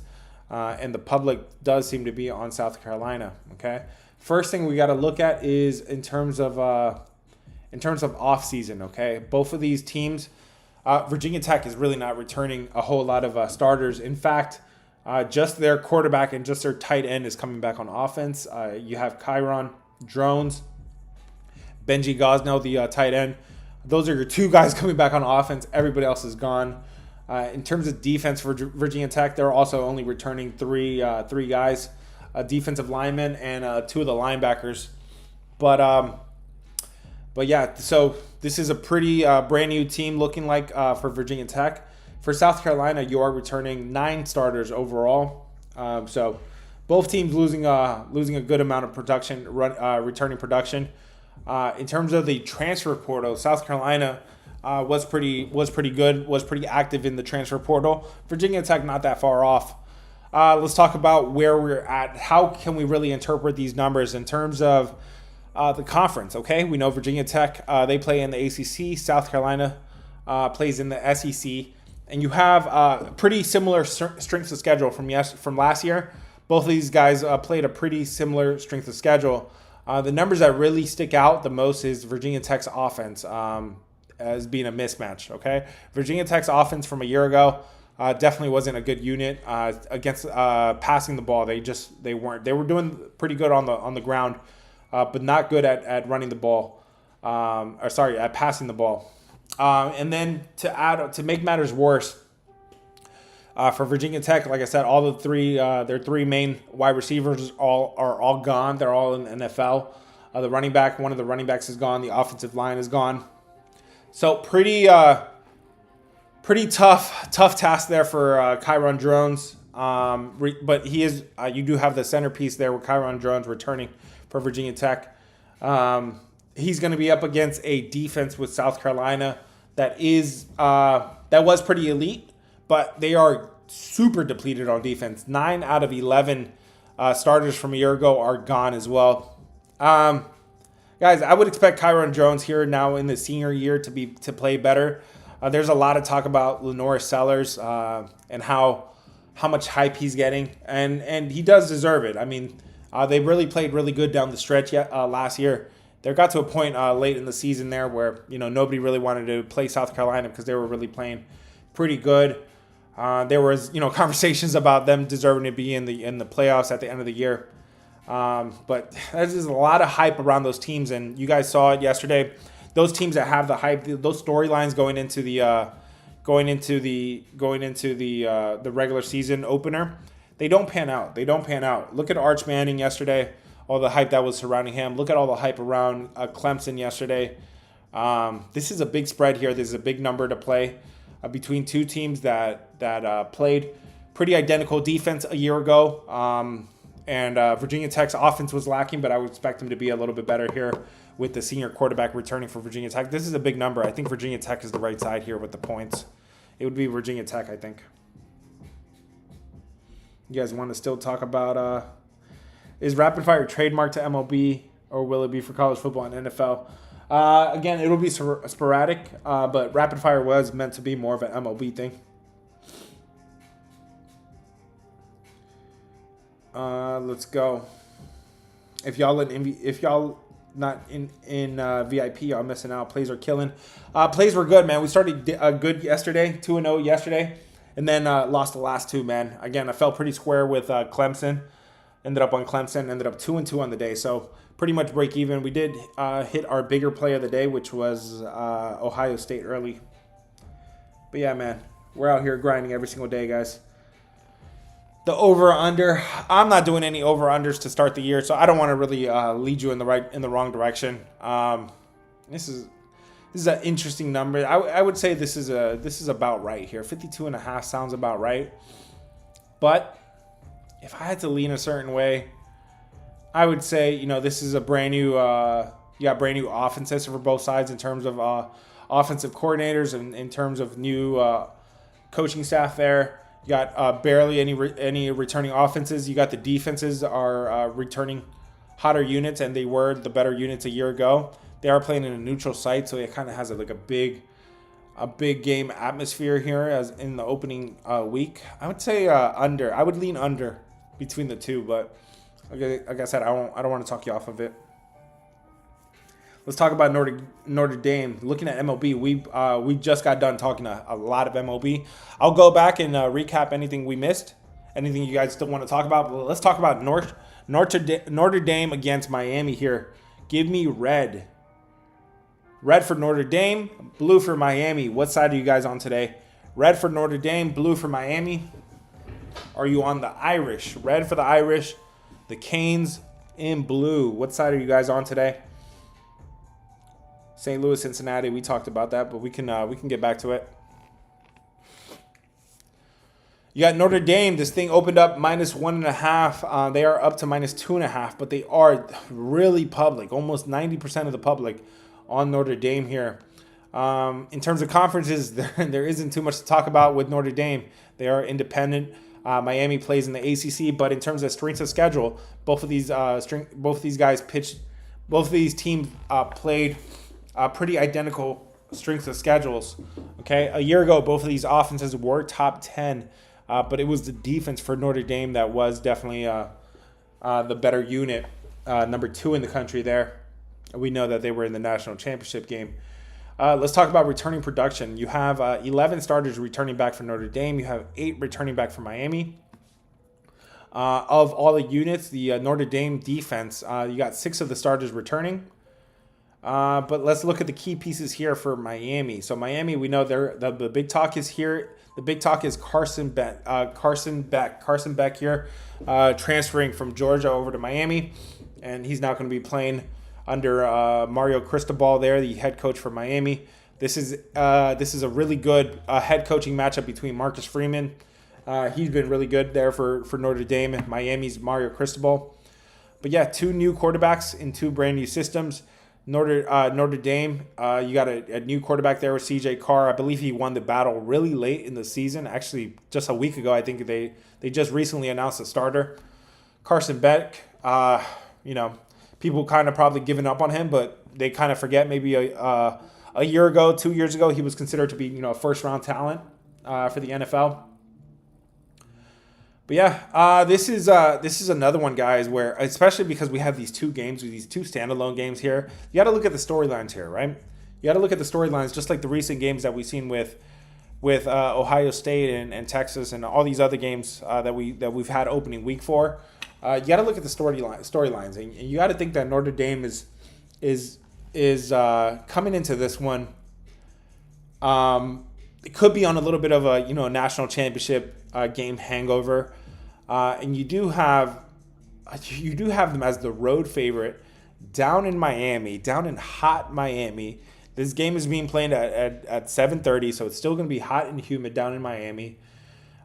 and the public does seem to be on South Carolina. Okay. First thing we got to look at is in terms of off season. Okay, both of these teams, Virginia Tech is really not returning a whole lot of starters. In fact, just their quarterback and just their tight end is coming back on offense. You have Kyron Drones, Benji Gosnell, the tight end. Those are your 2 guys coming back on offense. Everybody else is gone. In terms of defense for Virginia Tech, they're also only returning three guys, a defensive lineman and 2 of the linebackers. But yeah, so this is a pretty brand new team looking like for Virginia Tech. For South Carolina, you are returning 9 starters overall. So both teams losing a good amount of production, returning production. In terms of the transfer portal, South Carolina was pretty good, was pretty active in the transfer portal. Virginia Tech not that far off. Let's talk about where we're at. How can we really interpret these numbers in terms of the conference? Okay, we know Virginia Tech, they play in the ACC. South Carolina plays in the SEC, and you have pretty similar strengths of schedule from last year. Both of these guys played a pretty similar strength of schedule. The numbers that really stick out the most is Virginia Tech's offense. as being a mismatch. Okay, Virginia Tech's offense from a year ago definitely wasn't a good unit against passing the ball. They weren't. They were doing pretty good on the ground, but not good at running the ball. At passing the ball. And then to make matters worse, for Virginia Tech, like I said, all their three main wide receivers are all gone. They're all in the NFL. One of the running backs is gone. The offensive line is gone. So pretty tough task there for Kyron Drones. But he is. You do have the centerpiece there with Kyron Drones returning for Virginia Tech. He's going to be up against a defense with South Carolina that was pretty elite, but they are super depleted on defense. 9 out of 11 starters from a year ago are gone as well. Guys, I would expect Kyron Drones here now in the senior year to play better. There's a lot of talk about Lenore Sellers and how much hype he's getting, and he does deserve it. I mean, they really played really good down the stretch last year. There got to a point late in the season there where nobody really wanted to play South Carolina because they were really playing pretty good. There was conversations about them deserving to be in the playoffs at the end of the year. But there's just a lot of hype around those teams, and you guys saw it yesterday. Those teams that have the hype, those storylines going into the regular season opener, they don't pan out. Look at Arch Manning yesterday. All the hype that was surrounding him. Look at all the hype around Clemson yesterday. This is a big spread here. This is a big number to play between two teams that played pretty identical defense a year ago. And Virginia Tech's offense was lacking, but I would expect them to be a little bit better here with the senior quarterback returning for Virginia Tech. This is a big number. I think Virginia Tech is the right side here with the points. It would be Virginia Tech, I think. You guys want to still talk about... Is rapid fire trademark to MLB, or will it be for college football and NFL? Again, it'll be sporadic, but rapid fire was meant to be more of an MLB thing. Let's go. If y'all not in VIP, y'all missing out. Plays are killing. Plays were good, man. We started good yesterday, 2-0 yesterday, and then lost the last two, man. Again, I felt pretty square with Clemson. Ended up on Clemson, ended up 2-2 on the day, so pretty much break even. We did hit our bigger play of the day, which was Ohio State early. But yeah, man, we're out here grinding every single day, guys. The over/under, I'm not doing any over/unders to start the year, so I don't want to really lead you in the wrong direction. This is an interesting number. I would say this is about right here. 52.5 sounds about right, but if I had to lean a certain way, I would say, this is a brand new, brand new offenses for both sides in terms of offensive coordinators and in terms of new coaching staff there. You got barely any returning offenses. You got the defenses are returning hotter units, and they were the better units a year ago. They are playing in a neutral site, so it kind of has a big game atmosphere here as in the opening week. I would say under. I would lean under between the two, but like I said, I don't want to talk you off of it. Let's talk about Notre Dame. Looking at MLB, we just got done talking a lot of MLB. I'll go back and recap anything we missed, anything you guys still want to talk about. But let's talk about Notre Dame against Miami here. Give me red. Red for Notre Dame, blue for Miami. What side are you guys on today? Red for Notre Dame, blue for Miami. Are you on the Irish? Red for the Irish, the Canes in blue. What side are you guys on today? St. Louis, Cincinnati. We talked about that, but we can get back to it. You got Notre Dame. This thing opened up -1.5. They are up to -2.5, but they are really public. Almost 90% of the public on Notre Dame here. In terms of conferences, there isn't too much to talk about with Notre Dame. They are independent. Miami plays in the ACC, but in terms of strength of schedule, both of these teams played pretty identical strength of schedules. Okay, a year ago, both of these offenses were top 10, but it was the defense for Notre Dame that was definitely the better unit, number 2 in the country there. We know that they were in the national championship game. Let's talk about returning production. You have 11 starters returning back for Notre Dame. You have 8 returning back for Miami. Of all the units, the Notre Dame defense, you got 6 of the starters returning. But let's look at the key pieces here for Miami. So Miami, we know the big talk is here. The big talk is Carson Beck. Carson Beck here, transferring from Georgia over to Miami, and he's now going to be playing under Mario Cristobal there, the head coach for Miami. This is a really good head coaching matchup between Marcus Freeman. He's been really good there for Notre Dame, and Miami's Mario Cristobal. But yeah, 2 new quarterbacks in 2 brand new systems. Notre Dame, you got a new quarterback there with CJ Carr. I believe he won the battle really late in the season. Actually, just a week ago, I think they just recently announced a starter. Carson Beck, people kind of probably given up on him, but they kind of forget maybe a year ago, 2 years ago, he was considered to be a first-round talent for the NFL. But yeah, this is another one, guys, where especially because we have these 2 games, these 2 standalone games here, you got to look at the storylines here, right? You got to look at the storylines, just like the recent games that we've seen with Ohio State and Texas and all these other games that we've had opening week for. You got to look at the storylines, and you got to think that Notre Dame is coming into this one. It could be on a little bit of a national championship game hangover, and you do have them as the road favorite down in Miami, down in hot Miami. This game is being played at 7:30, so it's still going to be hot and humid down in Miami.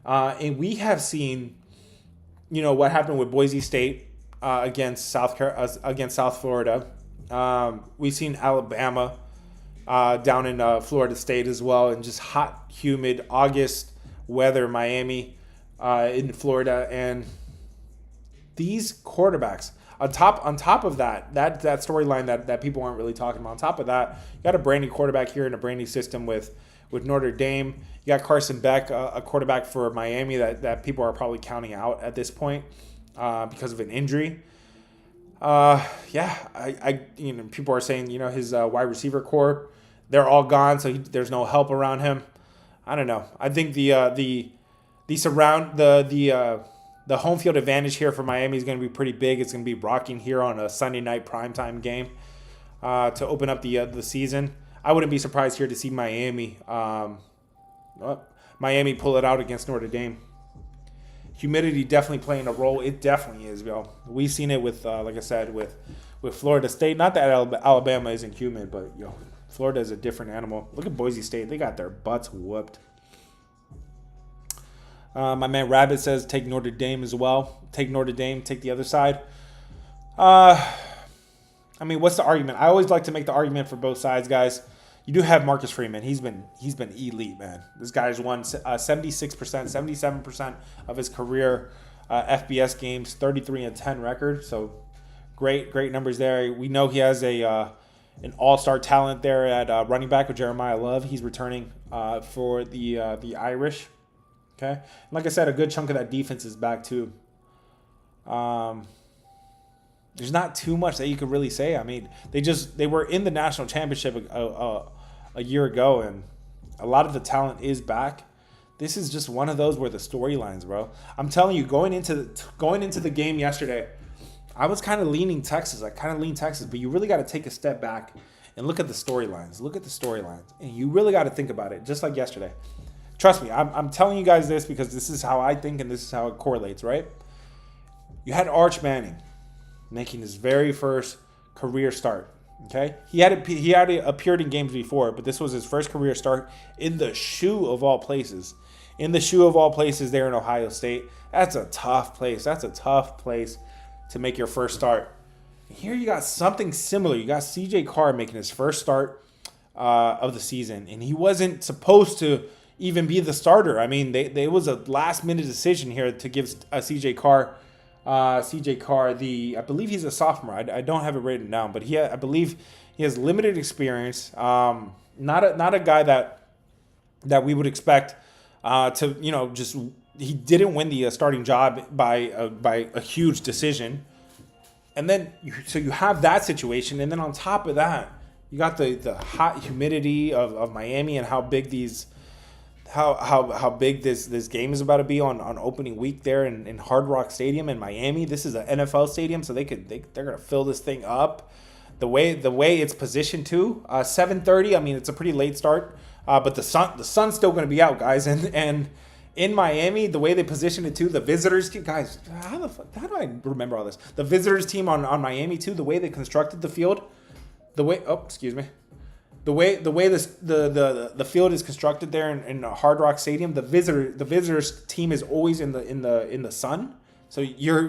And we have seen, what happened with Boise State against South Florida. We've seen Alabama down in Florida State as well, and just hot, humid August weather, Miami in Florida, and these quarterbacks on top of that storyline that people aren't really talking about. On top of that, you got a brand new quarterback here in a brand new system with Notre Dame. You got Carson Beck, a quarterback for Miami that people are probably counting out at this point because of an injury. People are saying his wide receiver core, they're all gone, so there's no help around him. I don't know. I think the home field advantage here for Miami is going to be pretty big. It's going to be rocking here on a Sunday night primetime game to open up the season. I wouldn't be surprised here to see Miami pull it out against Notre Dame. Humidity definitely playing a role. It definitely is, yo. We've seen it with, like I said, with Florida State. Not that Alabama isn't humid, but Florida is a different animal. Look at Boise State. They got their butts whooped. My man Rabbit says take Notre Dame as well. Take Notre Dame. Take the other side. What's the argument? I always like to make the argument for both sides, guys. You do have Marcus Freeman. He's been elite, man. This guy's won 76%, 77% of his career FBS games, 33-10 record. So great numbers there. We know he has an all-star talent there at running back with Jeremiah Love. He's returning for the Irish. Okay, and like I said, a good chunk of that defense is back too. There's not too much that you could really say. I mean, they were in the national championship a year ago, and a lot of the talent is back. This is just one of those where the storylines, bro. I'm telling you, going into the game yesterday, I was kind of leaning Texas. I kind of leaned Texas, but you really got to take a step back and look at the storylines. Look at the storylines, and you really got to think about it, just like yesterday. Trust me, I'm telling you guys this because this is how I think and this is how it correlates, right? You had Arch Manning making his very first career start. Okay, he had appeared in games before, but this was his first career start in the shoe of all places. In the shoe of all places, there in Ohio State. That's a tough place. That's a tough place to make your first start. Here you got something similar. You got CJ Carr making his first start of the season, and he wasn't supposed to even be the starter. I mean, there was a last-minute decision here to give CJ Carr, I believe he's a sophomore. I don't have it written down, but I believe he has limited experience. Not a guy that we would expect to, he didn't win the starting job by a huge decision. And then, so you have that situation, and then on top of that, You got the hot humidity of Miami and how big these how big this game is about to be on opening week there in Hard Rock Stadium in Miami. This is an NFL stadium, so they're gonna fill this thing up. The way it's positioned too, 7:30. I mean, it's a pretty late start, but the sun's still gonna be out, guys. And in Miami, the way they position it too, the visitors team, guys, how do I remember all this? The visitors team on Miami too, the way they constructed the field, the way the field is constructed there in Hard Rock Stadium, the visitors team is always in the sun. So you're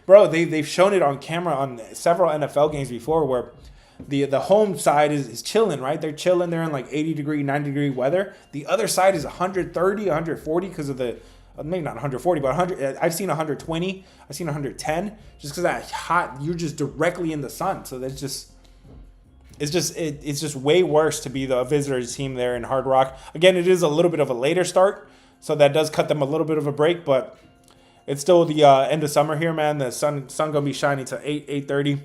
bro, they've shown it on camera on several NFL games before where the home side is chilling, right? They're chilling. They're in like 80 degree, 90 degree weather. The other side is 130, 140 because of the maybe not 140, but 100. I've seen 120. I've seen 110 just because that hot. You're just directly in the sun, so that's just. It's just way worse to be the visitors team there in Hard Rock. Again, it is a little bit of a later start, so that does cut them a little bit of a break, but it's still the end of summer here, man. The sun gonna be shining to 8:30.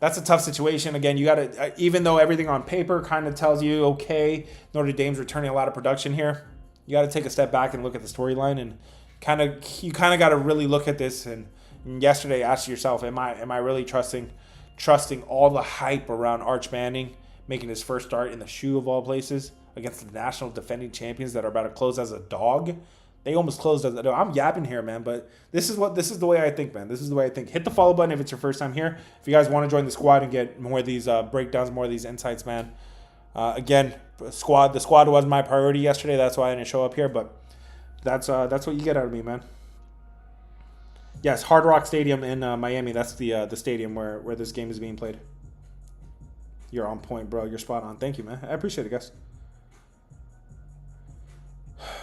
That's a tough situation. Again, you gotta even though everything on paper kind of tells you okay, Notre Dame's returning a lot of production here. You got to take a step back and look at the storyline and kind of got to really look at this and yesterday ask yourself, am I really trusting all the hype around Arch Manning making his first start in the shoe of all places against the national defending champions that are about to close as a dog? They almost closed as a dog. I'm yapping here, man, but this is the way I think, man. This is the way I think. Hit the follow button if it's your first time here. If you guys want to join the squad and get more of these breakdowns, more of these insights, man. Again, the squad was my priority yesterday. That's why I didn't show up here, but that's what you get out of me, man. Yes, Hard Rock Stadium in Miami. That's the stadium where this game is being played. You're on point, bro. You're spot on. Thank you, man. I appreciate it, guys.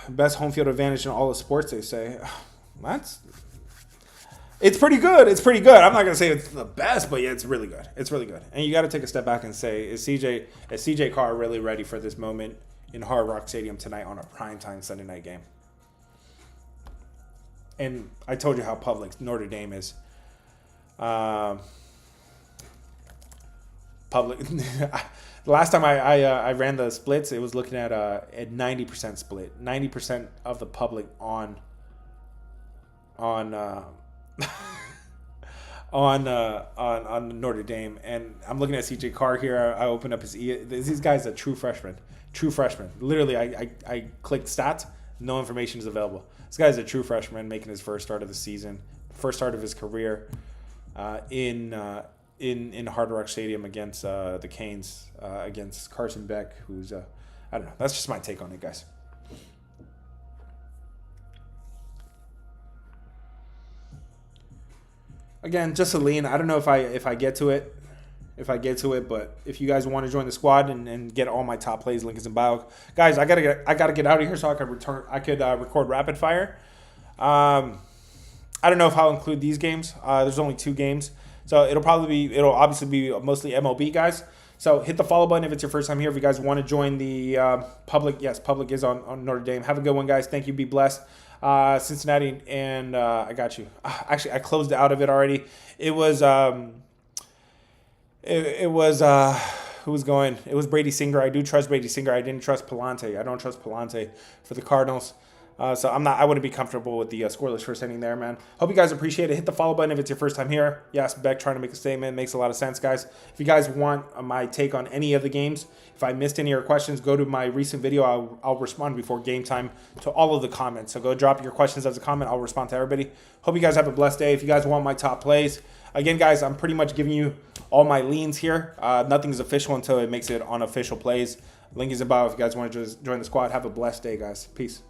Best home field advantage in all of sports, they say. It's pretty good. It's pretty good. I'm not gonna say it's the best, but yeah, it's really good. It's really good. And you got to take a step back and say, is CJ Carr really ready for this moment in Hard Rock Stadium tonight on a primetime Sunday night game? And I told you how public Notre Dame is. Public. The last time I ran the splits, it was looking at 90% split. 90% of the public on Notre Dame, and I'm looking at CJ Carr here. I opened up this guy's a true freshman. Literally, I clicked stats. No information is available. This guy's a true freshman making his first start of the season, first start of his career in Hard Rock Stadium against the Canes, against Carson Beck, who's I don't know. That's just my take on it, guys. Again, just a lean. I don't know if I get to it. But if you guys want to join the squad and get all my top plays, link is in bio. Guys, I gotta get out of here so I could record rapid fire. I don't know if I'll include these games. There's only 2 games, so it'll obviously be mostly MLB guys. So hit the follow button if it's your first time here. If you guys want to join the public, yes, public is on Notre Dame. Have a good one, guys. Thank you. Be blessed. Cincinnati, and I got you. Actually, I closed out of it already. It was who was going? It was Brady Singer. I do trust Brady Singer. I didn't trust Palante. I don't trust Palante for the Cardinals. So I wouldn't be comfortable with the scoreless first inning there, man. Hope you guys appreciate it. Hit the follow button if it's your first time here. Yes, Beck trying to make a statement. Makes a lot of sense, guys. If you guys want my take on any of the games, if I missed any of your questions, go to my recent video. I'll respond before game time to all of the comments. So go drop your questions as a comment. I'll respond to everybody. Hope you guys have a blessed day. If you guys want my top plays, again, guys, I'm pretty much giving you all my leans here. Nothing is official until it makes it unofficial plays. Link is in bio if you guys want to join the squad. Have a blessed day, guys. Peace.